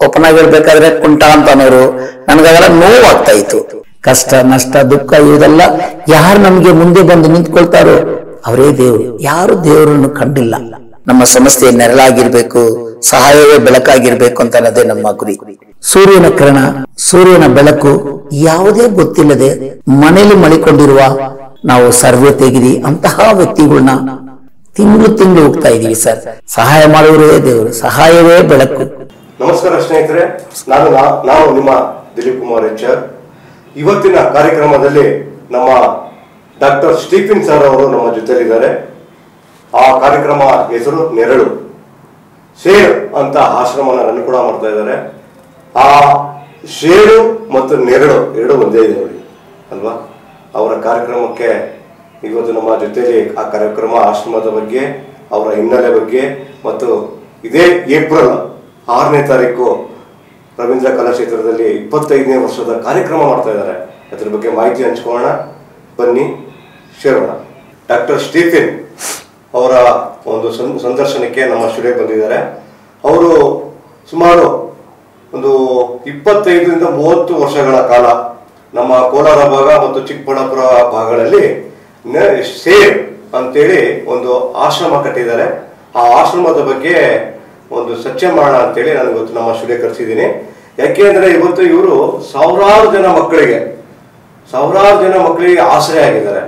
Open ಆಗಿ ಹೇಳ್ಬೇಕಾದ್ರೆ ಕುಂಟ ಅಂತ ಅನ್ನೋರು, ನನಗಾಗೆಲ್ಲ ನೋವಾಗ್ತಾ ಇತ್ತು. ಕಷ್ಟ ನಷ್ಟ ದುಃಖ ಇವೆಲ್ಲ ಯಾರು ನಮ್ಗೆ ಮುಂದೆ ಬಂದು ನಿಂತ್ಕೊಳ್ತಾರೋ ಅವರೇ ದೇವರು. ಯಾರು ದೇವರನ್ನು ಕಂಡಿಲ್ಲ. ನಮ್ಮ ಸಮಸ್ಯೆ ನೆರಳಾಗಿರ್ಬೇಕು, ಸಹಾಯವೇ ಬೆಳಕಾಗಿರ್ಬೇಕು ಅಂತ ಅನ್ನೋದೇ ನಮ್ಮ ಗುರಿ. ಸೂರ್ಯನ ಕಿರಣ, ಸೂರ್ಯನ ಬೆಳಕು ಯಾವುದೇ ಗೊತ್ತಿಲ್ಲದೆ ಮನೆಯಲ್ಲಿ ಮಳಿಕೊಂಡಿರುವ ನಾವು ಸರ್ವೆ ತೆಗಿದಿ ಅಂತಹ ವ್ಯಕ್ತಿಗಳನ್ನ ತಿಂಗಳು ಹೋಗ್ತಾ ಇದೀವಿ ಸರ್. ಸಹಾಯ ಮಾಡುವರೇ ದೇವರು, ಸಹಾಯವೇ ಬೆಳಕು. ನಮಸ್ಕಾರ ಸ್ನೇಹಿತರೆ, ನಾನು ನಿಮ್ಮ ದಿಲೀಪ್ ಕುಮಾರ್ HR. ಇವತ್ತಿನ ಕಾರ್ಯಕ್ರಮದಲ್ಲಿ ನಮ್ಮ ಡಾಕ್ಟರ್ ಸ್ಟೀಫನ್ ಸರ್ ಅವರು ನಮ್ಮ ಜೊತೆಲಿದ್ದಾರೆ. ಆ ಕಾರ್ಯಕ್ರಮ ಹೆಸರು ನೆರಳು. ಶೇರ್ ಅಂತ ಆಶ್ರಮನ ರನ್ ಕೂಡ ಮಾಡ್ತಾ ಇದ್ದಾರೆ. ಆ ಶೇರು ಮತ್ತು ನೆರಳು ಎರಡು ಒಂದೇ ಇದೆ ನೋಡಿ ಅಲ್ವಾ. ಅವರ ಕಾರ್ಯಕ್ರಮಕ್ಕೆ ಇವತ್ತು ನಮ್ಮ ಜೊತೆಲಿ ಆ ಕಾರ್ಯಕ್ರಮ ಆಶ್ರಮದ ಬಗ್ಗೆ, ಅವರ ಹಿನ್ನೆಲೆ ಬಗ್ಗೆ ಮತ್ತು ಇದೇ ಏಪ್ರಿಲ್ 6ನೇ ತಾರೀಕು ರವೀಂದ್ರ ಕಲಾಕ್ಷೇತ್ರದಲ್ಲಿ 25ನೇ ವರ್ಷದ ಕಾರ್ಯಕ್ರಮ ಮಾಡ್ತಾ ಇದ್ದಾರೆ. ಅದ್ರ ಬಗ್ಗೆ ಮಾಹಿತಿ ಹಂಚ್ಕೊಳ್ಳೋಣ, ಬನ್ನಿ ಶೇರೋಣ. ಡಾಕ್ಟರ್ ಸ್ಟೀಫನ್ ಅವರ ಒಂದು ಸಂದರ್ಶನಕ್ಕೆ ನಮ್ಮ ಸ್ಟುಡಿಯೋಗೆ ಬಂದಿದ್ದಾರೆ. ಅವರು ಸುಮಾರು ಒಂದು 25ರಿಂದ 30 ವರ್ಷಗಳ ಕಾಲ ನಮ್ಮ ಕೋಲಾರ ಭಾಗ ಮತ್ತು ಚಿಕ್ಕಬಳ್ಳಾಪುರ ಭಾಗಗಳಲ್ಲಿ ಸೇರ್ ಅಂತೇಳಿ ಒಂದು ಆಶ್ರಮ ಕಟ್ಟಿದ್ದಾರೆ. ಆ ಆಶ್ರಮದ ಬಗ್ಗೆ ಒಂದು ಚರ್ಚೆ ಮಾಡೋಣ ಅಂತೇಳಿ ನಾನು ಇವತ್ತು ನಮ್ಮ ಸ್ಟುಡಿಯೋ ಕರೆಸಿದ್ದೀನಿ. ಯಾಕೆ ಅಂದರೆ ಇವತ್ತು ಇವರು ಸಾವಿರಾರು ಜನ ಮಕ್ಕಳಿಗೆ ಆಶ್ರಯ ಆಗಿದ್ದಾರೆ.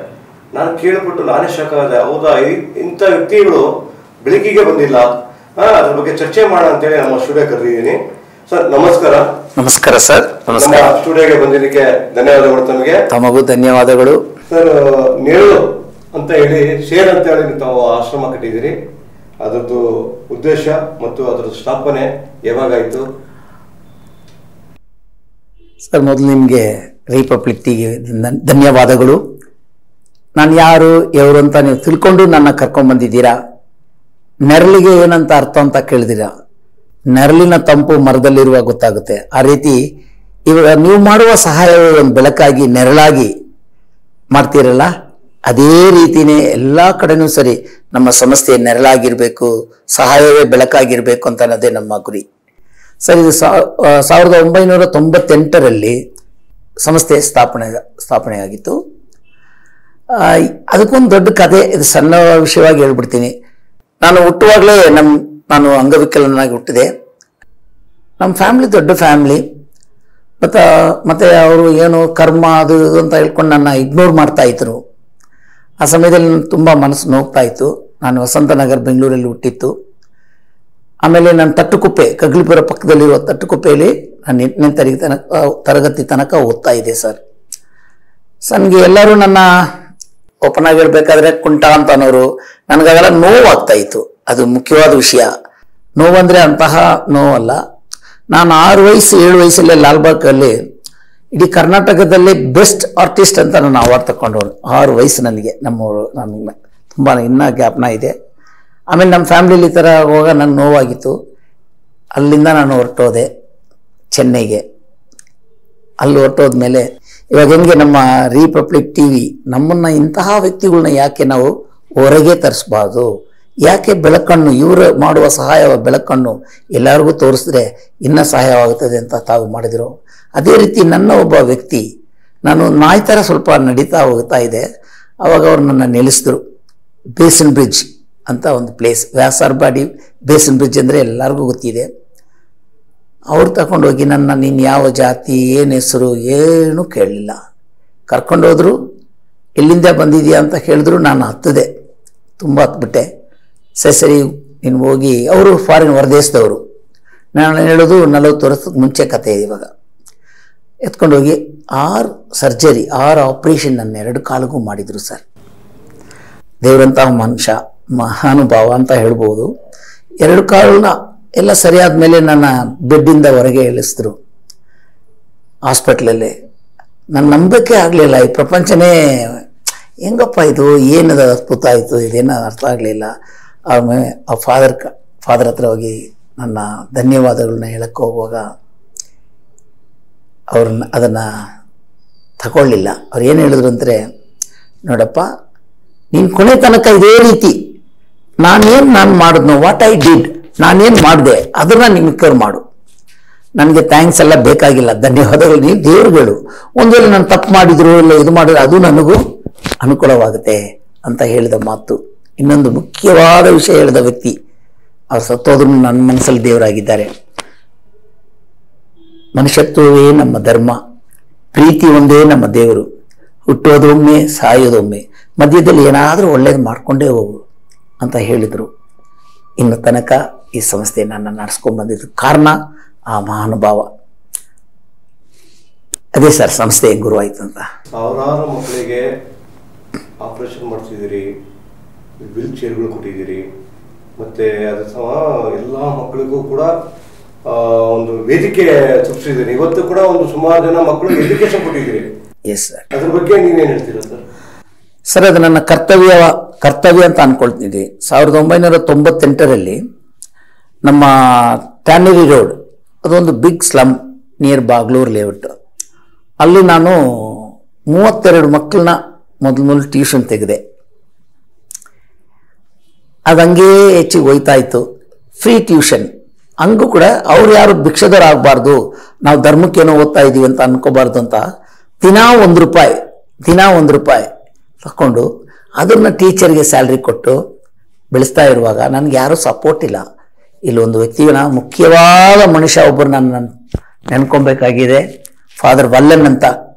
ನಾನು ಕೇಳ್ಬಿಟ್ಟು ನಾನೇ ಶಾಕ್ ಆದೆ. ಹೌದಾ, ಇಂಥ ವ್ಯಕ್ತಿಗಳು ಬೆಳಕಿಗೆ ಬಂದಿಲ್ಲ, ಅದ್ರ ಬಗ್ಗೆ ಚರ್ಚೆ ಮಾಡೋಣ ಅಂತೇಳಿ ನಮ್ಮ ಸ್ಟುಡಿಯೋ ಕರೆದಿದ್ದೀನಿ. ಸರ್ ನಮಸ್ಕಾರ. ನಮಸ್ಕಾರ ಸರ್. ನಮ್ಮ ಸ್ಟುಡಿಯೋಗೆ ಬಂದಿದ್ದಕ್ಕೆ ಧನ್ಯವಾದಗಳು. ತಮಗೆ ತಮಗೂ ಧನ್ಯವಾದಗಳು ಸರ್. ನೆರಳು ಅಂತ ಹೇಳಿ ಶೇರ್ ಅಂತ ಹೇಳಿ ತಾವು ಆಶ್ರಮ ಕಟ್ಟಿದ್ದೀರಿ. ಅದರದ್ದು ಉದ್ದೇಶ ಮತ್ತು ಅದರ ಸ್ಥಾಪನೆ ಯಾವಾಗಾಯಿತು ಸರ್? ಮೊದಲು ನಿಮಗೆ ರಿಪಬ್ಲಿಕ್ ಟಿವಿ ಧನ್ಯವಾದಗಳು. ನಾನು ಯಾರು ಎವರು ಅಂತ ನೀವು ತಿಳ್ಕೊಂಡು ನನ್ನ ಕರ್ಕೊಂಡ್ಬಂದಿದ್ದೀರಾ. ನೆರಳಿಗೆ ಏನಂತ ಅರ್ಥ ಅಂತ ಕೇಳಿದಿರಾ. ನೆರಳಿನ ತಂಪು ಮರದಲ್ಲಿರುವ ಗೊತ್ತಾಗುತ್ತೆ. ಆ ರೀತಿ ಇವಾಗ ನೀವು ಮಾಡುವ ಸಹಾಯವೇ ಒಂದು ಬೆಳಕಾಗಿ ನೆರಳಾಗಿ ಮಾಡ್ತೀರಲ್ಲ, ಅದೇ ರೀತಿನೇ ಎಲ್ಲ ಕಡೆನೂ ಸರಿ ನಮ್ಮ ಸಮಸ್ಯೆ ನೆರಳಾಗಿರ್ಬೇಕು, ಸಹಾಯವೇ ಬೆಳಕಾಗಿರ್ಬೇಕು ಅಂತ ಅನ್ನೋದೇ ನಮ್ಮ ಗುರಿ ಸರ್. ಇದು 1998ರಲ್ಲಿ ಸಂಸ್ಥೆ ಸ್ಥಾಪನೆಯಾಗಿತ್ತು. ಅದಕ್ಕೊಂದು ದೊಡ್ಡ ಕಥೆ. ಇದು ಸಣ್ಣ ವಿಷಯವಾಗಿ ಹೇಳ್ಬಿಡ್ತೀನಿ. ನಾನು ಹುಟ್ಟುವಾಗಲೇ ನಾನು ಅಂಗವಿಕಲನಾಗಿ ಹುಟ್ಟಿದೆ. ನಮ್ಮ ಫ್ಯಾಮಿಲಿ ದೊಡ್ಡ ಫ್ಯಾಮಿಲಿ. ಮತ್ತೆ ಅವರು ಏನು ಕರ್ಮ ಅದು ಅಂತ ಹೇಳ್ಕೊಂಡು ನನ್ನ ಇಗ್ನೋರ್ ಮಾಡ್ತಾ ಇದ್ರು. ಆ ಸಮಯದಲ್ಲಿ ತುಂಬ ಮನಸ್ಸು ನೋಗ್ತಾ ಇತ್ತು. ನಾನು ವಸಂತನಗರ್ ಬೆಂಗಳೂರಲ್ಲಿ ಹುಟ್ಟಿತ್ತು. ಆಮೇಲೆ ನಾನು ತಟ್ಟುಕುಪ್ಪೆ, ಕಗ್ಲಿಪುರ ಪಕ್ಕದಲ್ಲಿರುವ ತಟ್ಟುಕುಪ್ಪೆಯಲ್ಲಿ ನಾನು 8ನೇ ತರಗತಿ ತನಕ ಓದ್ತಾ ಇದ್ದೆ ಸರ್. ನನಗೆ ಎಲ್ಲರೂ ನನ್ನ ಓಪನ್ ಆಗಿ ಹೇಳ್ಬೇಕಾದ್ರೆ ಕುಂಟ ಅಂತ ಅನ್ನೋರು, ನನಗಾಗೆಲ್ಲ ನೋವಾಗ್ತಾ ಇತ್ತು. ಅದು ಮುಖ್ಯವಾದ ವಿಷಯ. ನೋವಂದರೆ ಅಂತಹ ನೋವಲ್ಲ. ನಾನು 6 ವಯಸ್ಸು 7 ವಯಸ್ಸಲ್ಲೇ ಲಾಲ್ಬಾಗಲ್ಲಿ ಇಡೀ ಕರ್ನಾಟಕದಲ್ಲಿ ಬೆಸ್ಟ್ ಆರ್ಟಿಸ್ಟ್ ಅಂತ ನಾನು ಅವಾರ್ಡ್ ತಗೊಂಡವನು. 6 ವಯಸ್ಸು ನನಗೆ. ನನಗೆ ತುಂಬ ಇನ್ನೂ ಜ್ಞಾಪನ ಇದೆ. ಆಮೇಲೆ ನಮ್ಮ ಫ್ಯಾಮಿಲಿಲಿ ಈ ಥರ ಹೋಗ ನನಗೆ ನೋವಾಗಿತ್ತು. ಅಲ್ಲಿಂದ ನಾನು ಹೊರಟೋದೆ ಚೆನ್ನೈಗೆ. ಅಲ್ಲಿ ಹೊರಟೋದ್ಮೇಲೆ ಇವಾಗ ಹೆಂಗೆ ನಮ್ಮ ರಿಪಬ್ಲಿಕ್ ಟಿವಿ ನಮ್ಮನ್ನು ಇಂತಹ ವ್ಯಕ್ತಿಗಳನ್ನ ಯಾಕೆ ನಾವು ಹೊರಗೆ ತರಿಸ್ಬಾರ್ದು, ಯಾಕೆ ಬೆಳಕನ್ನು ಇವರು ಮಾಡುವ ಸಹಾಯ ಬೆಳಕನ್ನು ಎಲ್ಲರಿಗೂ ತೋರಿಸಿದ್ರೆ ಇನ್ನೂ ಸಹಾಯವಾಗುತ್ತದೆ ಅಂತ ತಾವು ಮಾಡಿದರು. ಅದೇ ರೀತಿ ನನ್ನ ಒಬ್ಬ ವ್ಯಕ್ತಿ, ನಾನು ನಾಯಿ ಥರ ಸ್ವಲ್ಪ ನಡೀತಾ ಹೋಗ್ತಾ ಇದೆ. ಆವಾಗ ಅವ್ರು ನನ್ನ ನಿಲ್ಲಿಸಿದ್ರು. ಬೇಸನ್ ಬ್ರಿಡ್ಜ್ ಅಂತ ಒಂದು ಪ್ಲೇಸ್, ವ್ಯಾಸರ್ಪಾಡಿ ಬೇಸನ್ ಬ್ರಿಡ್ಜ್ ಅಂದರೆ ಎಲ್ಲರಿಗೂ ಗೊತ್ತಿದೆ. ಅವ್ರು ತಗೊಂಡೋಗಿ ನೀನು ಯಾವ ಜಾತಿ, ಏನು ಹೆಸರು ಏನೂ ಕೇಳಲಿಲ್ಲ. ಕರ್ಕೊಂಡೋದ್ರು. ಎಲ್ಲಿಂದ ಬಂದಿದೆಯಾ ಅಂತ ಕೇಳಿದ್ರು. ನಾನು ಹತ್ತಿದೆ, ತುಂಬ ಹತ್ಬಿಟ್ಟೆ. ಸರಿ ನೀನು ಹೋಗಿ, ಅವರು ಫಾರಿನ್ ಹೊರದೇಶದವರು. ನಾನು ಹೇಳೋದು 40 ವರ್ಷಕ್ಕೆ ಮುಂಚೆ ಕತೆ. ಇವಾಗ ಎತ್ಕೊಂಡೋಗಿ 6 ಸರ್ಜರಿ 6 ಆಪ್ರೇಷನ್ ನನ್ನ 2 ಕಾಲಿಗೂ ಮಾಡಿದರು ಸರ್. ದೇವರಂತಹ ಮನುಷ್ಯ, ಮಹಾನುಭಾವ ಅಂತ ಹೇಳ್ಬೋದು. 2 ಕಾಲನ್ನ ಎಲ್ಲ ಸರಿಯಾದ ಮೇಲೆ ನನ್ನ ಬೆಡ್ಡಿಂದ ಹೊರಗೆ ಇಳಿಸಿದ್ರು ಹಾಸ್ಪಿಟ್ಲಲ್ಲಿ. ನನ್ನ ನಂಬಿಕೆ ಆಗಲಿಲ್ಲ. ಈ ಪ್ರಪಂಚನೇ ಹೆಂಗಪ್ಪ ಇದು, ಏನದ ಅದ್ಭುತ ಆಯಿತು, ಇದೇನೋ ಅರ್ಥ ಆಗಲಿಲ್ಲ. ಆಮೇಲೆ ಆ ಫಾದರ್ ಹತ್ರ ಹೋಗಿ ನನ್ನ ಧನ್ಯವಾದಗಳನ್ನ ಹೇಳಕ್ಕೆ ಹೋಗುವಾಗ ಅವ್ರನ್ನ ಅದನ್ನು ತಗೊಳ್ಳಿಲ್ಲ. ಅವ್ರು ಏನು ಹೇಳಿದ್ರು ಅಂದರೆ, ನೋಡಪ್ಪ ನೀನು ಕೊನೆ ತನಕ ಇದೇ ರೀತಿ ನಾನು ಮಾಡಿದ್ನೋ, ವಾಟ್ ಐ ಡಿಡ್, ನಾನೇನು ಮಾಡಿದೆ ಅದನ್ನು ನಿಮಗೆ ಕೇರ್ ಮಾಡು. ನನಗೆ ಥ್ಯಾಂಕ್ಸ್ ಎಲ್ಲ ಬೇಕಾಗಿಲ್ಲ, ಧನ್ಯವಾದಗಳು, ನೀವು ದೇವರುಗಳು. ಒಂದು ವೇಳೆ ನಾನು ತಪ್ಪು ಮಾಡಿದ್ರು ಇಲ್ಲ ಇದು ಮಾಡಿದ್ರು ಅದು ನನಗೂ ಅನುಕೂಲವಾಗುತ್ತೆ ಅಂತ ಹೇಳಿದ ಮಾತು. ಇನ್ನೊಂದು ಮುಖ್ಯವಾದ ವಿಷಯ ಹೇಳಿದ ವ್ಯಕ್ತಿ, ಅವ್ರು ಸತ್ತೋದ್ರು ನನ್ನ ಮನಸ್ಸಲ್ಲಿ ದೇವರಾಗಿದ್ದಾರೆ. ಮನುಷ್ಯತ್ವವೇ ನಮ್ಮ ಧರ್ಮ, ಪ್ರೀತಿ ಒಂದೇ ನಮ್ಮ ದೇವರು, ಹುಟ್ಟೋದೊಮ್ಮೆ ಸಾಯೋದೊಮ್ಮೆ, ಮಧ್ಯದಲ್ಲಿ ಏನಾದರೂ ಒಳ್ಳೇದು ಮಾಡಿಕೊಂಡೇ ಹೋಗು ಅಂತ ಹೇಳಿದರು. ಇನ್ನು ತನಕ ಈ ಸಂಸ್ಥೆ ನನ್ನ ನಡೆಸ್ಕೊಂಡು ಬಂದಿದ್ದು ಕಾರಣ ಆ ಮಹಾನುಭಾವ. ಅದೇ ಸರ್ ಸಂಸ್ಥೆ ಗುರು ಆಯ್ತು ಅಂತ. ಸಾವಿರಾರು ಮಕ್ಕಳಿಗೆ ಆಪರೇಷನ್ ಮಾಡಿಸಿದಿರಿ, ವೀಲ್ ಚೇರ್ಗಳು ಕೊಟ್ಟಿದ್ದೀರಿ, ಮತ್ತೆ ಅದು ಸಹ ಎಲ್ಲ ಮಕ್ಕಳಿಗೂ ಕೂಡ ಒಂದು ವೇದಿಕೆ ಸೃಷ್ಟಿಸಿದ್ದೀರಿ. ಇವತ್ತು ಕೂಡ ಒಂದು ಸುಮಾರು ಜನ ಮಕ್ಕಳಿಗೆ ಎಜುಕೇಶನ್ ಕೊಟ್ಟಿದ್ದೀರಿ. Yes sir. ಅದ್ರ ಬಗ್ಗೆ ನೀವೇನು ಹೇಳ್ತೀರಾ ಸರ್? ಸರ್, ಅದು ನನ್ನ ಕರ್ತವ್ಯ ಅಂತ ಅನ್ಕೊಳ್ತಿದ್ದೆ. 1998ರಲ್ಲಿ ನಮ್ಮ ಟ್ಯಾನರಿ ರೋಡ್, ಅದೊಂದು big slum near Bagalur layout, ಅಲ್ಲಿ ನಾನು 32 ಮಕ್ಕಳನ್ನ ಮೊದಲು ಟ್ಯೂಷನ್ ತೆಗೆದೆ. ಅದಂಗೇ ಹೆಚ್ಚಿಗೆ ಹೋಯ್ತಾ ಇತ್ತು. Free tuition. ಹಂಗೂ ಕೂಡ ಅವ್ರು ಯಾರು ಭಿಕ್ಷದವರಾಗಬಾರ್ದು, ನಾವು ಧರ್ಮಕ್ಕೇನೋ ಓದ್ತಾ ಇದ್ದೀವಿ ಅಂತ ಅನ್ಕೋಬಾರ್ದು ಅಂತ ದಿನಾ ಒಂದು ರೂಪಾಯಿ ತಗೊಂಡು ಅದನ್ನು ಟೀಚರ್ಗೆ ಸ್ಯಾಲ್ರಿ ಕೊಟ್ಟು ಬೆಳೆಸ್ತಾ ಇರುವಾಗ ನನಗೆ ಯಾರೂ ಸಪೋರ್ಟ್ ಇಲ್ಲ. ಇಲ್ಲೊಂದು ವ್ಯಕ್ತಿನ ಮುಖ್ಯವಾದ ಮನುಷ್ಯ ಒಬ್ಬರು ನಾನು ನೆನ್ಕೊಬೇಕಾಗಿದೆ. ಫಾದರ್ ವಲ್ಲನ್ ಅಂತ,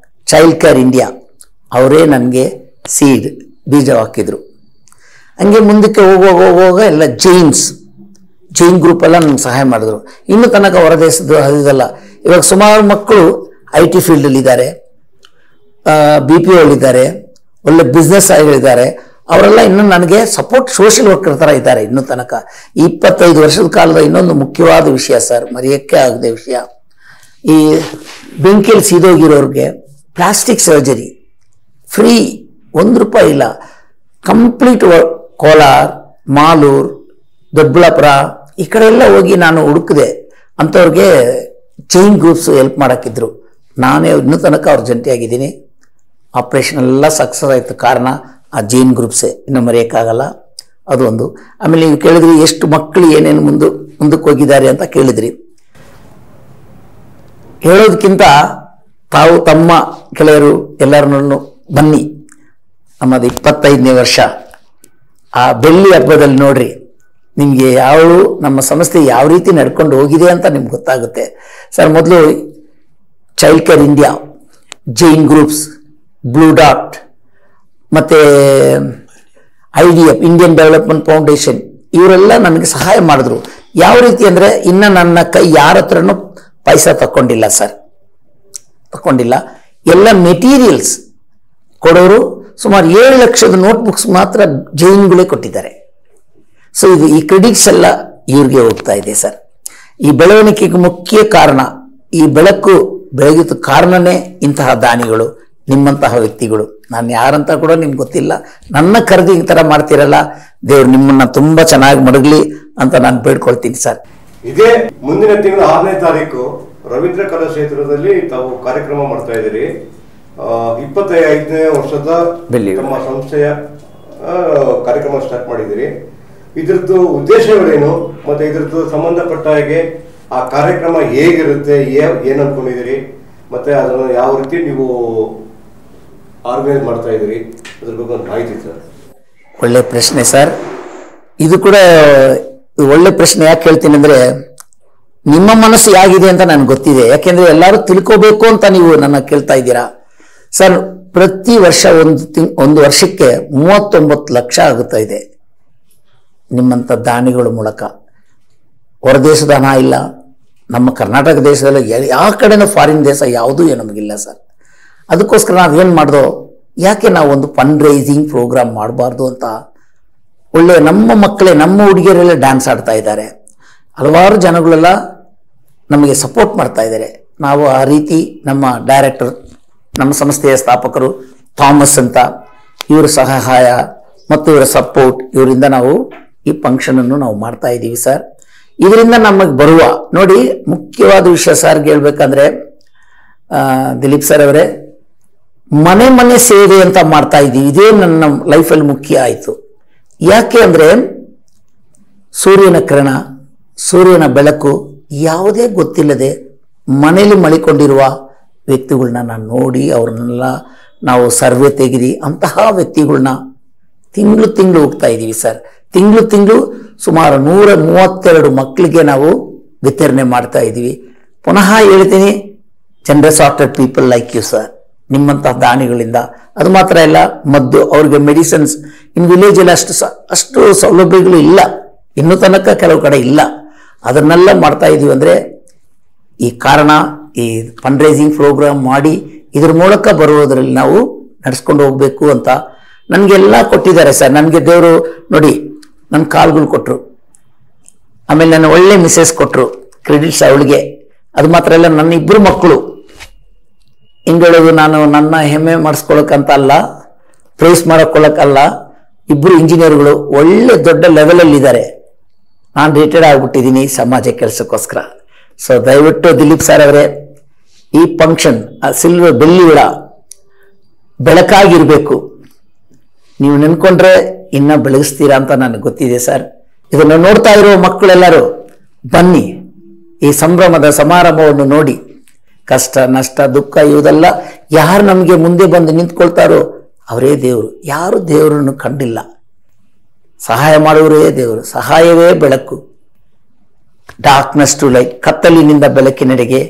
ಚೈಲ್ಡ್ ಕೇರ್ ಇಂಡಿಯಾ, ಅವರೇ ನನಗೆ ಬೀಜ ಹಾಕಿದ್ರು. ಹಂಗೆ ಮುಂದಕ್ಕೆ ಹೋಗುವಾಗ ಎಲ್ಲ ಜೈನ್ ಗ್ರೂಪ್ ಎಲ್ಲ ನನಗೆ ಸಹಾಯ ಮಾಡಿದ್ರು. ಇನ್ನೂ ತನಕ ಹೊರದೇಶದ ಅದಲ್ಲ. ಇವಾಗ ಸುಮಾರು ಮಕ್ಕಳು IT ಫೀಲ್ಡಲ್ಲಿ ಇದ್ದಾರೆ, BPO ಇದ್ದಾರೆ, ಒಳ್ಳೆ ಬಿಸ್ನೆಸ್ ಆಗಿದ್ದಾರೆ. ಅವರೆಲ್ಲ ಇನ್ನೂ ನನಗೆ ಸಪೋರ್ಟ್, ಸೋಷಿಯಲ್ ವರ್ಕರ್ ಥರ ಇದ್ದಾರೆ ಇನ್ನೂ ತನಕ. 25 ವರ್ಷದ ಕಾಲದ ಇನ್ನೊಂದು ಮುಖ್ಯವಾದ ವಿಷಯ ಸರ್, ಮರೆಯೋಕ್ಕೆ ಆಗದೆ ವಿಷಯ, ಈ ಬೆಂಕಿಯಲ್ಲಿ ಸೀದೋಗಿರೋರಿಗೆ ಪ್ಲಾಸ್ಟಿಕ್ ಸರ್ಜರಿ ಫ್ರೀ, 1 ರೂಪಾಯಿ ಇಲ್ಲ. ಕಂಪ್ಲೀಟ್ ಕೋಲಾರ, ಮಾಲೂರು, ದೊಡ್ಡಬಳ್ಳಾಪುರ ಈ ಕಡೆ ಎಲ್ಲ ಹೋಗಿ ನಾನು ಹುಡುಕಿದೆ. ಅಂಥವ್ರಿಗೆ ಜೈನ್ ಗ್ರೂಪ್ಸ್ ಹೆಲ್ಪ್ ಮಾಡೋಕ್ಕಿದ್ರು. ನಾನೇ ಇನ್ನೂ ತನಕ ಅವ್ರ ಜಂಟಿಯಾಗಿದ್ದೀನಿ. ಆಪ್ರೇಷನ್ ಎಲ್ಲ ಸಕ್ಸಸ್ ಆಯಿತು. ಕಾರಣ ಆ ಜೈನ್ ಗ್ರೂಪ್ಸೇ, ಇನ್ನೂ ಮರೆಯೋಕ್ಕಾಗಲ್ಲ. ಅದು ಒಂದು. ಆಮೇಲೆ ನೀವು ಕೇಳಿದ್ರಿ ಎಷ್ಟು ಮಕ್ಕಳು ಏನೇನು ಮುಂದಕ್ಕೆ ಹೋಗಿದ್ದಾರೆ ಅಂತ ಕೇಳಿದ್ರಿ. ಹೇಳೋದಕ್ಕಿಂತ ತಾವು ತಮ್ಮ ಗೆಳೆಯರು ಎಲ್ಲರನ್ನೂ ಬನ್ನಿ, ನಮ್ಮದು 25ನೇ ವರ್ಷ, ಆ ಬೆಳ್ಳಿ ಹಬ್ಬದಲ್ಲಿ ನೋಡ್ರಿ, ನಿಮಗೆ ನಮ್ಮ ಸಂಸ್ಥೆ ಯಾವ ರೀತಿ ನಡ್ಕೊಂಡು ಹೋಗಿದೆ ಅಂತ ನಿಮ್ಗೆ ಗೊತ್ತಾಗುತ್ತೆ. ಸರ್, ಮೊದಲು child care India, Jain groups, blue dot, ಮತ್ತು IDF, ಇಂಡಿಯನ್ ಡೆವಲಪ್ಮೆಂಟ್ ಫೌಂಡೇಶನ್, ಇವರೆಲ್ಲ ನನಗೆ ಸಹಾಯ ಮಾಡಿದ್ರು. ಯಾವ ರೀತಿ ಅಂದರೆ, ಇನ್ನು ನನ್ನ ಕೈ ಯಾರ ಹತ್ರನೂ ಪೈಸಾ ತಗೊಂಡಿಲ್ಲ ಸರ್, ತಗೊಂಡಿಲ್ಲ. ಎಲ್ಲ ಮೆಟೀರಿಯಲ್ಸ್ ಕೊಡೋರು. ಸುಮಾರು 7 ಲಕ್ಷದ ನೋಟ್ಬುಕ್ಸ್ ಮಾತ್ರ ಜೈನ್ಗಳೇ ಕೊಟ್ಟಿದ್ದಾರೆ. ಸೊ ಈ ಕ್ರೆಡಿಟ್ಸ್ ಎಲ್ಲ ಇವ್ರಿಗೆ ಹೋಗ್ತಾ ಇದೆ ಸರ್. ಈ ಬೆಳವಣಿಗೆಗೆ ಮುಖ್ಯ ಕಾರಣ, ಈ ಬೆಳಗಿದ ಕಾರಣನೇ ಇಂತಹ ದಾನಿಗಳು, ನಿಮ್ಮಂತಹ ವ್ಯಕ್ತಿಗಳು. ನಾನು ಯಾರಂತ ಕೂಡ ನಿಮ್ಗೆ ಗೊತ್ತಿಲ್ಲ, ನನ್ನ ಕರೆದಿ ಈ ಥರ ಮಾಡ್ತಿರಲ್ಲ, ದೇವ್ರು ನಿಮ್ಮನ್ನ ತುಂಬ ಚೆನ್ನಾಗಿ ಮಡಗಲಿ ಅಂತ ನಾನು ಬೇಡ್ಕೊಳ್ತೀನಿ ಸರ್. ಇದೇ ಮುಂದಿನ ತಿಂಗಳ 6ನೇ ತಾರೀಕು ರವೀಂದ್ರ ಕಲಾಕ್ಷೇತ್ರದಲ್ಲಿ ತಾವು ಕಾರ್ಯಕ್ರಮ ಮಾಡ್ತಾ ಇದ್ದೀರಿ. 25ನೇ ವರ್ಷದ ನಮ್ಮ ಸಂಸ್ಥೆಯ ಕಾರ್ಯಕ್ರಮ ಸ್ಟಾರ್ಟ್ ಮಾಡಿದ್ದೀರಿ. ಇದ್ರದ್ದು ಉದ್ದೇಶಗಳೇನು, ಮತ್ತೆ ಇದ್ರದ್ದು ಸಂಬಂಧಪಟ್ಟ ಹಾಗೆ ಆ ಕಾರ್ಯಕ್ರಮ ಹೇಗಿರುತ್ತೆ, ಏನು ಅನ್ಕೊಂಡಿದ್ದೀರಿ, ಮತ್ತೆ ಅದನ್ನು ಯಾವ ರೀತಿ ನೀವು ಆರ್ಗನೈಸ್ ಮಾಡ್ತಾ ಇದ್ದೀರಿ, ಅದ್ರ ಬಗ್ಗೆ ಒಂದು ಮಾಹಿತಿ ಸರ್. ಒಳ್ಳೆ ಪ್ರಶ್ನೆ ಸರ್. ಇದು ಕೂಡ ಒಳ್ಳೆ ಪ್ರಶ್ನೆ. ಯಾಕೆ ಹೇಳ್ತೀನಿ ಅಂದರೆ, ನಿಮ್ಮ ಮನಸ್ಸು ಹೇಗಿದೆ ಅಂತ ನನಗೆ ಗೊತ್ತಿದೆ. ಯಾಕೆಂದರೆ ಎಲ್ಲರೂ ತಿಳ್ಕೋಬೇಕು ಅಂತ ನೀವು ನನ್ನ ಕೇಳ್ತಾ ಇದ್ದೀರಾ ಸರ್. ಪ್ರತಿ ವರ್ಷ ಒಂದು ವರ್ಷಕ್ಕೆ 39 ಲಕ್ಷ ಆಗುತ್ತಾ ಇದೆ ನಿಮ್ಮಂಥ ದಾನಿಗಳ ಮೂಲಕ. ಹೊರದೇಶದ ಹಣ ಇಲ್ಲ, ನಮ್ಮ ಕರ್ನಾಟಕ ದೇಶದಲ್ಲಿ ಯಾವ ಕಡೆನೂ ಫಾರಿನ್ ದೇಶ ಯಾವುದೂ ನಮಗಿಲ್ಲ ಸರ್. ಅದಕ್ಕೋಸ್ಕರ ನಾವೇನು ಮಾಡ್ದೋ, ಯಾಕೆ ನಾವು ಒಂದು ಫಂಡ್ ರೈಸಿಂಗ್ ಪ್ರೋಗ್ರಾಮ್ ಮಾಡಬಾರ್ದು ಅಂತ ಒಳ್ಳೆ ನಮ್ಮ ಮಕ್ಕಳೇ, ನಮ್ಮ ಹುಡುಗಿಯರೆಲ್ಲ ಡ್ಯಾನ್ಸ್ ಆಡ್ತಾ ಇದ್ದಾರೆ. ಹಲವಾರು ಜನಗಳೆಲ್ಲ ನಮಗೆ ಸಪೋರ್ಟ್ ಮಾಡ್ತಾ ಇದ್ದಾರೆ. ನಾವು ಆ ರೀತಿ ನಮ್ಮ ಡೈರೆಕ್ಟರ್, ನಮ್ಮ ಸಂಸ್ಥೆಯ ಸ್ಥಾಪಕರು ಥಾಮಸ್ ಅಂತ, ಇವರ ಸಹಾಯ ಮತ್ತು ಇವರ ಸಪೋರ್ಟ್, ಇವರಿಂದ ನಾವು ಈ ಫಂಕ್ಷನನ್ನು ನಾವು ಮಾಡ್ತಾ ಇದ್ದೀವಿ ಸರ್. ಇದರಿಂದ ನಮಗೆ ಬರುವ ನೋಡಿ ಮುಖ್ಯವಾದ ವಿಷಯ ಸರ್ಗೆ ಹೇಳ್ಬೇಕಂದ್ರೆ, ದಿಲೀಪ್ ಸರ್ ಅವರೇ, ಮನೆ ಸೇವೆ ಅಂತ ಮಾಡ್ತಾ ಇದ್ದೀವಿ. ಇದೇ ನನ್ನ ಲೈಫಲ್ಲಿ ಮುಖ್ಯ ಆಯಿತು. ಯಾಕೆ ಅಂದರೆ, ಸೂರ್ಯನ ಕಿರಣ, ಸೂರ್ಯನ ಬೆಳಕು ಯಾವುದೇ ಗೊತ್ತಿಲ್ಲದೆ ಮನೇಲಿ ಮಳಿಕೊಂಡಿರುವ ವ್ಯಕ್ತಿಗಳನ್ನ ನಾನು ನೋಡಿ ಅವ್ರನ್ನೆಲ್ಲ ನಾವು ಸರ್ವೆ ತೆಗೆದು ಅಂತಹ ವ್ಯಕ್ತಿಗಳನ್ನ ತಿಂಗಳು ಹೋಗ್ತಾ ಇದ್ದೀವಿ ಸರ್. ತಿಂಗಳು ಸುಮಾರು 132 ಮಕ್ಕಳಿಗೆ ನಾವು ವಿತರಣೆ ಮಾಡ್ತಾ ಇದ್ದೀವಿ. ಪುನಃ ಹೇಳ್ತೀನಿ, generous hearted people like you sir, ನಿಮ್ಮಂತಹ ದಾನಿಗಳಿಂದ. ಅದು ಮಾತ್ರ ಇಲ್ಲ, ಮದ್ದು ಅವ್ರಿಗೆ ಮೆಡಿಸಿನ್ಸ್ ಇನ್ ವಿಲೇಜಲ್ಲಿ ಅಷ್ಟು ಸೌಲಭ್ಯಗಳು ಇಲ್ಲ, ಇನ್ನೂ ತನಕ ಕೆಲವು ಕಡೆ ಇಲ್ಲ. ಅದನ್ನೆಲ್ಲ ಮಾಡ್ತಾ ಇದ್ದೀವಿ. ಅಂದರೆ ಈ ಕಾರಣ ಈ ಫಂಡ್ ರೈಸಿಂಗ್ ಪ್ರೋಗ್ರಾಮ್ ಮಾಡಿ ಇದ್ರ ಮೂಲಕ ಬರುವುದರಲ್ಲಿ ನಾವು ನಡೆಸ್ಕೊಂಡು ಹೋಗ್ಬೇಕು ಅಂತ ನನಗೆಲ್ಲ ಕೊಟ್ಟಿದ್ದಾರೆ ಸರ್. ನನಗೆ ದೇವರು ನೋಡಿ ನನ್ನ ಕಾಲ್ಗಳು ಕೊಟ್ಟರು, ಆಮೇಲೆ ನನ್ನ ಒಳ್ಳೆ ಮಿಸಸ್ ಕೊಟ್ಟರು, ಕ್ರೆಡಿಟ್ಸ್ ಅವಳಿಗೆ. ಅದು ಮಾತ್ರ ಇಲ್ಲ, ನನ್ನ 2 ಮಕ್ಕಳು ಹಿಂಗೇಳೋದು ನಾನು ನನ್ನ ಹೆಮ್ಮೆ ಮಾಡಿಸ್ಕೊಳಕ್ಕಂತ ಅಲ್ಲ, ಪ್ರೈಸ್ ಮಾಡ್ಕೊಳ್ಳೋಕ್ಕಲ್ಲ. 2 ಇಂಜಿನಿಯರ್ಗಳು ಒಳ್ಳೆ ದೊಡ್ಡ ಲೆವೆಲಲ್ಲಿದ್ದಾರೆ. ನಾನು ರಿಟೈರ್ಡ್ ಆಗಿಬಿಟ್ಟಿದ್ದೀನಿ ಸಮಾಜ ಕೆಲಸಕ್ಕೋಸ್ಕರ. ಸೊ ದಯವಿಟ್ಟು ದಿಲೀಪ್ ಸರ್ ಅವರೇ, ಈ ಫಂಕ್ಷನ್ ಸಿಲ್ವರ್ ಬೆಳ್ಳಿ ವಿಡ ಬೆಳಕಾಗಿರ್ಬೇಕು. ನೀವು ನೆನ್ಕೊಂಡ್ರೆ ಇನ್ನ ಬೆಳಗಿಸ್ತೀರಾ ಅಂತ ನನಗೆ ಗೊತ್ತಿದೆ ಸರ್. ಇದನ್ನು ನೋಡ್ತಾ ಇರೋ ಮಕ್ಕಳೆಲ್ಲರೂ ಬನ್ನಿ, ಈ ಸಂಭ್ರಮದ ಸಮಾರಂಭವನ್ನು ನೋಡಿ. ಕಷ್ಟ ನಷ್ಟ ದುಃಖ ಇವುದೆಲ್ಲ ಯಾರು ನಮಗೆ ಮುಂದೆ ಬಂದು ನಿಂತ್ಕೊಳ್ತಾರೋ ಅವರೇ ದೇವರು. ಯಾರು ದೇವರನ್ನು ಕಂಡಿಲ್ಲ, ಸಹಾಯ ಮಾಡುವರೇ ದೇವರು. ಸಹಾಯವೇ ಬೆಳಕು. ಡಾರ್ಕ್ನೆಸ್ ಟು ಲೈಟ್, ಕತ್ತಲಿನಿಂದ ಬೆಳಕಿನೆಡೆಗೆ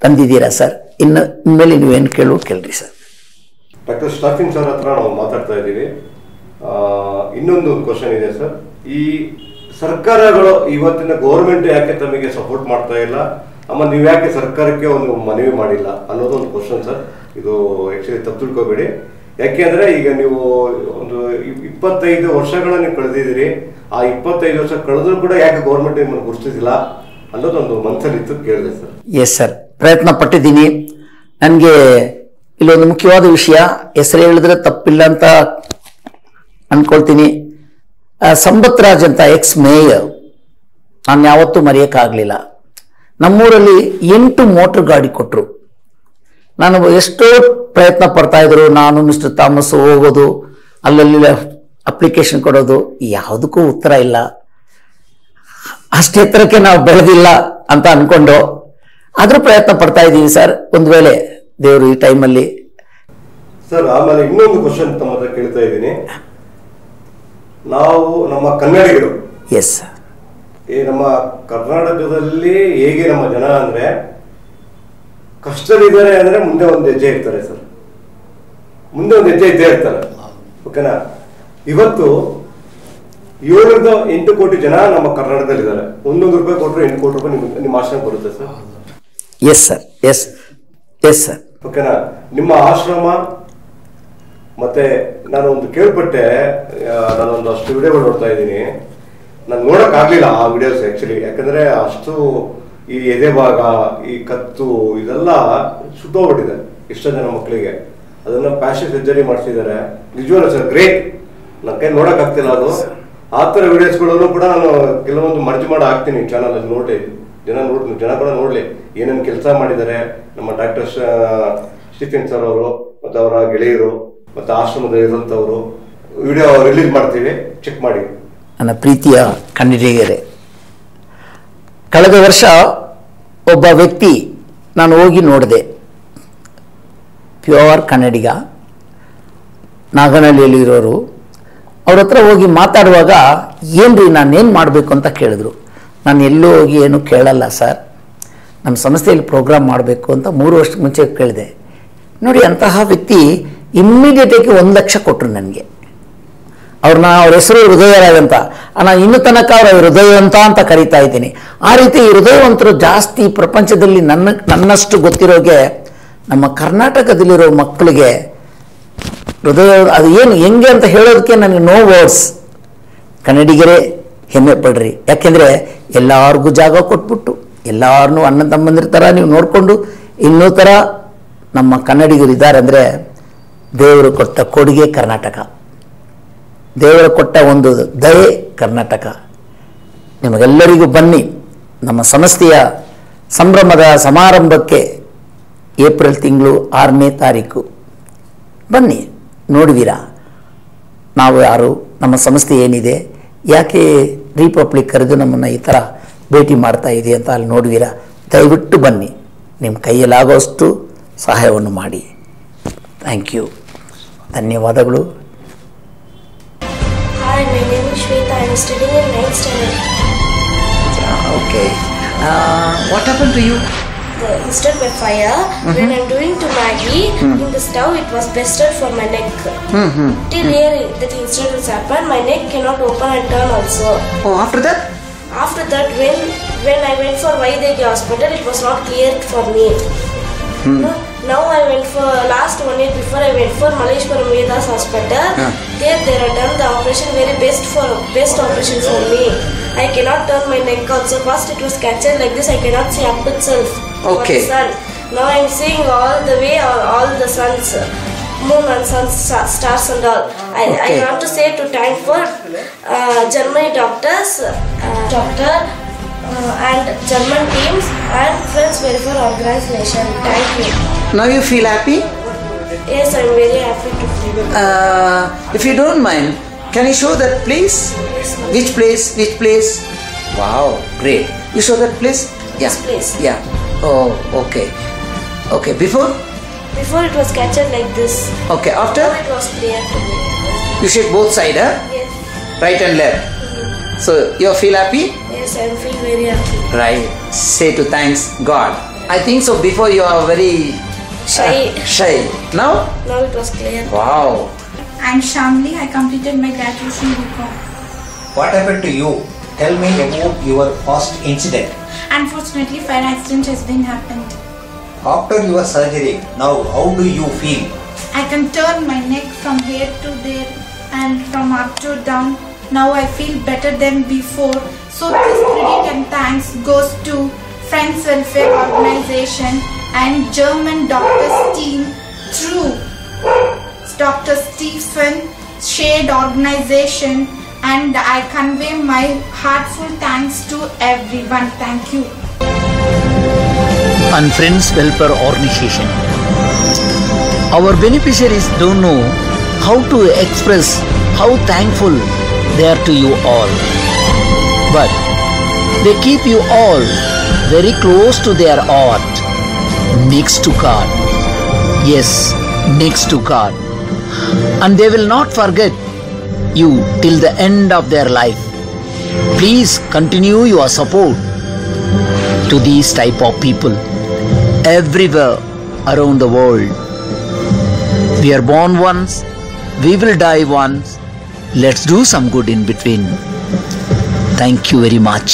ತಂದಿದ್ದೀರಾ ಸರ್. ಇನ್ಮೇಲೆ ನೀವೇನು ಕೇಳ್ರಿ ಸರ್. ಡಾಕ್ಟರ್ ಸ್ಟೀಫನ್ ಸರ್ ಹತ್ರ ನಾವು ಮಾತಾಡ್ತಾ ಇದ್ದೀವಿ. ಇನ್ನೊಂದು ಕ್ವಶನ್ ಇದೆ ಸರ್. ಈ ಸರ್ಕಾರಗಳು ಇವತ್ತಿನ ಗೌರ್ಮೆಂಟ್ ಯಾಕೆ ತಮಗೆ ಸಪೋರ್ಟ್ ಮಾಡ್ತಾ ಇಲ್ಲ, ಅಮ್ಮ ನೀವು ಯಾಕೆ ಸರ್ಕಾರಕ್ಕೆ ಒಂದು ಮನವಿ ಮಾಡಿಲ್ಲ ಅನ್ನೋದು ಒಂದು ಕ್ವಶನ್ ಸರ್. ಇದು ಆಕ್ಚುಲಿ ತಪ್ಪು ತಿಳ್ಕೊಬೇಡಿ. ಯಾಕೆಂದ್ರೆ ಈಗ ನೀವು ಒಂದು 25 ವರ್ಷಗಳನ್ನ ಕಳೆದಿದ್ದೀರಿ. ಆ 25 ವರ್ಷ ಕಳೆದ್ರೂ ಕೂಡ ಯಾಕೆ ಗೌರ್ಮೆಂಟ್ ನಿಮ್ಮನ್ನು ಗುರುತಿಸಿಲ್ಲ ಅನ್ನೋದೊಂದು ಮನಸ್ಸಲ್ಲಿತ್ತು, ಕೇಳಿದೆ ಸರ್. ಎಸ್ ಸರ್, ಪ್ರಯತ್ನ ಪಟ್ಟಿದ್ದೀನಿ. ನನಗೆ ಇಲ್ಲೊಂದು ಮುಖ್ಯವಾದ ವಿಷಯ, ಹೆಸರು ಹೇಳಿದ್ರೆ ತಪ್ಪಿಲ್ಲ ಅಂತ ಅನ್ಕೊಳ್ತೀನಿ. ಸಂಪತ್ ರಾಜ್ ಅಂತ ಎಕ್ಸ್ ಮೇಯರ್, ನಾನು ಯಾವತ್ತೂ ಮರೆಯೋಕ್ಕಾಗಲಿಲ್ಲ. ನಮ್ಮೂರಲ್ಲಿ 8 ಮೋಟರ್ ಗಾಡಿ ಕೊಟ್ಟರು. ನಾನು ಎಷ್ಟೋ ಪ್ರಯತ್ನ ಪಡ್ತಾ ಇದ್ರು. ನಾನು ಮಿಸ್ಟರ್ ಥಾಮಸ್ ಹೋಗೋದು, ಅಲ್ಲಲ್ಲಿ ಅಪ್ಲಿಕೇಶನ್ ಕೊಡೋದು, ಯಾವುದಕ್ಕೂ ಉತ್ತರ ಇಲ್ಲ. ಅಷ್ಟು ಎತ್ತರಕ್ಕೆ ನಾವು ಬೆಳೆದಿಲ್ಲ ಅಂತ ಅನ್ಕೊಂಡು ಆದ್ರೂ ಪ್ರಯತ್ನ ಪಡ್ತಾ ಇದ್ದೀವಿ ಸರ್. ಒಂದು ವೇಳೆ ದೇವರು ಈ ಟೈಮಲ್ಲಿ ಸರ್. ಆಮೇಲೆ ಇನ್ನೊಂದು ಕ್ವಶನ್ ತಮ್ಮ ಹತ್ರ ಕೇಳ್ತಾ ಇದ್ದೀನಿ. ನಾವು ನಮ್ಮ ಕನ್ನಡಿಗರು, ಎಸ್, ನಮ್ಮ ಕರ್ನಾಟಕದಲ್ಲಿ ಹೇಗೆ ನಮ್ಮ ಜನ ಅಂದ್ರೆ ಕಷ್ಟದಲ್ಲಿದ್ದಾರೆ ಅಂದ್ರೆ ಮುಂದೆ ಒಂದು ಹೆಜ್ಜೆ ಇರ್ತಾರೆ ಸರ್, ಮುಂದೆ ಒಂದು ಹೆಜ್ಜೆ ಇದ್ದೇ ಇರ್ತಾರೆ. ಓಕೆನಾ? ಇವತ್ತು 7 ರಿಂದ 8 ಕೋಟಿ ಜನ ನಮ್ಮ ಕರ್ನಾಟಕದಲ್ಲಿ ಇದ್ದಾರೆ. 1 ರೂಪಾಯಿ ಕೊಟ್ಟರು 8 ಕೋಟಿ ರೂಪಾಯಿ ನಿಮ್ಮ ಆಶ್ರಮ ಬರುತ್ತೆ sir. Yes sir, yes yes sir. ಓಕೆನಾ? ನಿಮ್ಮ ಆಶ್ರಮ ಮತ್ತೆ ನಾನು ಒಂದು ಕೇಳ್ಪಟ್ಟೆ, ನಾನೊಂದು ಅಷ್ಟು ವಿಡಿಯೋಗಳು ನೋಡ್ತಾ ಇದ್ದೀನಿ. ನಾನು ನೋಡಕ್ ಆಗ್ಲಿಲ್ಲ ಆ ವಿಡಿಯೋಸ್ ಆಕ್ಚುಲಿ. ಯಾಕಂದ್ರೆ ಅಷ್ಟು ಈ ಎದೆ ಭಾಗ, ಈ ಕತ್ತು ಇದೆಲ್ಲ ಸುಟ್ಟೋಗ್ಬಿಟ್ಟಿದೆ ಎಷ್ಟೋ ಜನ ಮಕ್ಕಳಿಗೆ. ಅದನ್ನ ಪ್ಯಾಶನ್ ಸರ್ಜರಿ ಮಾಡಿಸಿದ್ದಾರೆ. ನಿಜವಾಗ್ಲೂ ಸರ್ ಗ್ರೇಟ್. ನನ್ನ ಕೈ ನೋಡಕ್ ಆಗ್ತಿಲ್ಲ ಅದು. ಆ ಥರ ವಿಡಿಯೋಸ್ಗಳನ್ನು ಕೂಡ ನಾನು ಕೆಲವೊಂದು ಮರ್ಜಿ ಮಾಡಿ ಹಾಕ್ತೀನಿ ಚಾನಲ್ ಅಲ್ಲಿ. ನೋಡಿ ಜನ ಕೂಡ ನೋಡ್ಲಿ ಏನೇನು ಕೆಲಸ ಮಾಡಿದ್ದಾರೆ ನಮ್ಮ ಡಾಕ್ಟರ್ ಸ್ಟೀಫನ್ ಸರ್ ಅವರು ಮತ್ತು ಅವರ ಗೆಳೆಯರು ಮತ್ತು ಆಶ್ರಮದಲ್ಲಿ ಇರುವಂಥವರು. ವಿಡಿಯೋ ರಿಲೀಸ್ ಮಾಡ್ತೀವಿ, ಚೆಕ್ ಮಾಡಿ. ನನ್ನ ಪ್ರೀತಿಯ ಕನ್ನಡಿಗರೇ, ಕಳೆದ ವರ್ಷ ಒಬ್ಬ ವ್ಯಕ್ತಿ ನಾನು ಹೋಗಿ ನೋಡಿದೆ, ಪ್ಯೂರ್ ಕನ್ನಡಿಗ, ನಾಗನಹಳ್ಳಿಯಲ್ಲಿರೋರು. ಅವ್ರ ಹತ್ರ ಹೋಗಿ ಮಾತಾಡುವಾಗ ಏನ್ರಿ ನಾನೇನು ಮಾಡಬೇಕು ಅಂತ ಕೇಳಿದ್ರು. ನಾನು ಎಲ್ಲೂ ಹೋಗಿ ಏನು ಕೇಳಲ್ಲ ಸರ್, ನಮ್ಮ ಸಂಸ್ಥೆಯಲ್ಲಿ ಪ್ರೋಗ್ರಾಮ್ ಮಾಡಬೇಕು ಅಂತ 3 ವರ್ಷದ ಮುಂಚೆ ಕೇಳಿದೆ. ನೋಡಿ, ಅಂತಹ ವ್ಯಕ್ತಿ ಇಮ್ಮಿಡಿಯೇಟಾಗಿ 1 ಲಕ್ಷ ಕೊಟ್ಟರು ನನಗೆ. ಅವ್ರ ಹೆಸರು ಹೃದಯರಾಜ್ ಅಂತ. ನಾನು ಇನ್ನೂ ತನಕ ಅವರ ಹೃದಯವಂತ ಅಂತ ಕರೀತಾ ಇದ್ದೀನಿ. ಆ ರೀತಿ ಹೃದಯವಂತರು ಜಾಸ್ತಿ ಪ್ರಪಂಚದಲ್ಲಿ ನನ್ನಷ್ಟು ಗೊತ್ತಿರೋಗೆ ನಮ್ಮ ಕರ್ನಾಟಕದಲ್ಲಿರೋ ಮಕ್ಕಳಿಗೆ ಹೃದಯ ಅದು ಏನು ಹೆಂಗೆ ಅಂತ ಹೇಳೋದಕ್ಕೆ ನನಗೆ ನೋ ವರ್ಡ್ಸ್. ಕನ್ನಡಿಗರೇ ಹೆಮ್ಮೆ ಪಡ್ರಿ. ಯಾಕೆಂದರೆ ಎಲ್ಲರಿಗೂ ಜಾಗ ಕೊಟ್ಬಿಟ್ಟು ಎಲ್ಲರನ್ನೂ ಅಣ್ಣ ತಮ್ಮಂದಿರ ಥರ ನೀವು ನೋಡಿಕೊಂಡು ಇನ್ನೂ ಥರ ನಮ್ಮ ಕನ್ನಡಿಗರು ಇದ್ದಾರೆ. ಅಂದರೆ ದೇವರು ಕೊಟ್ಟ ಕೊಡುಗೆ ಕರ್ನಾಟಕ, ದೇವರು ಕೊಟ್ಟ ಒಂದು ದಯೆ ಕರ್ನಾಟಕ. ನಿಮಗೆಲ್ಲರಿಗೂ ಬನ್ನಿ, ನಮ್ಮ ಸಂಸ್ಥೆಯ ಸಂಭ್ರಮದ ಸಮಾರಂಭಕ್ಕೆ ಏಪ್ರಿಲ್ ತಿಂಗಳು 6ನೇ ತಾರೀಕು ಬನ್ನಿ. ನೋಡುವಿರಾ ನಾವು ಯಾರು, ನಮ್ಮ ಸಂಸ್ಥೆ ಏನಿದೆ, ಯಾಕೆ ರಿಪಬ್ಲಿಕ್ ಕರೆದು ನಮ್ಮನ್ನು ಈ ಥರ ಭೇಟಿ ಮಾಡ್ತಾ ಇದೆ ಅಂತ ಅಲ್ಲಿ ನೋಡುವಿರಾ. ದಯವಿಟ್ಟು ಬನ್ನಿ, ನಿಮ್ಮ ಕೈಯಲ್ಲಾಗೋಷ್ಟು ಸಹಾಯವನ್ನು ಮಾಡಿ. ಥ್ಯಾಂಕ್ ಯು, ಧನ್ಯವಾದಗಳು. Hi, my name is Shweta. I am studying in 9th standard. Okay. What happened to you? The incident by fire, when I am doing to Maggie, in the stove it was busted for my neck. Till here that incident has happened, my neck cannot open and turn also. Oh, after that? After that, when I went for Vaidegi hospital, it was not cleared for me. Now I went for last 1 year before I went for Maleshwaram Vedas hospital. There they have done the operation very best operation for me. I cannot turn my neck also. First it was captured like this. I cannot see up itself. Okay. For the sun. Now I am seeing all the way all the suns, moon and suns, stars and all. I want to say to thank for Germany doctors, doctor. And German teams and Friends Welfare Organization. Thank you. Now you feel happy? Yes, I am very happy to feel. If you don't mind, can you show that place? Yes, ma'am. Which place? Which place? Wow, great. You show that place? This place. Yeah. Oh, okay. Okay. Before? Before it was captured like this. Okay. After? Now it was clear to me. You shake both sides, huh? Yes. Right and left. So you feel happy? Yes, I feel very happy. Right. Say to thanks God. I think so. Before you are very Shy. Now? Now it was clear. Wow. I'm Shamli. I completed my graduation BCom. What happened to you? Tell me about your past incident. Unfortunately, fire accident has been happened. After your surgery, now how do you feel? I can turn my neck from here to there and from up to down. Now I feel better than before. So this credit and thanks goes to Friends Welfare Organization and German doctors team through Dr. Stephen Shade Organization, and I convey my heartfelt thanks to everyone. Thank you. And Friends Welfare Organization. Our beneficiaries don't know how to express how thankful they are to you all, but they keep you all very close to their heart, next to God. Yes, next to God. And they will not forget you till the end of their life. Please continue your support to these type of people everywhere around the world. We are born once, we will die once. Let's do some good in between. Thank you very much.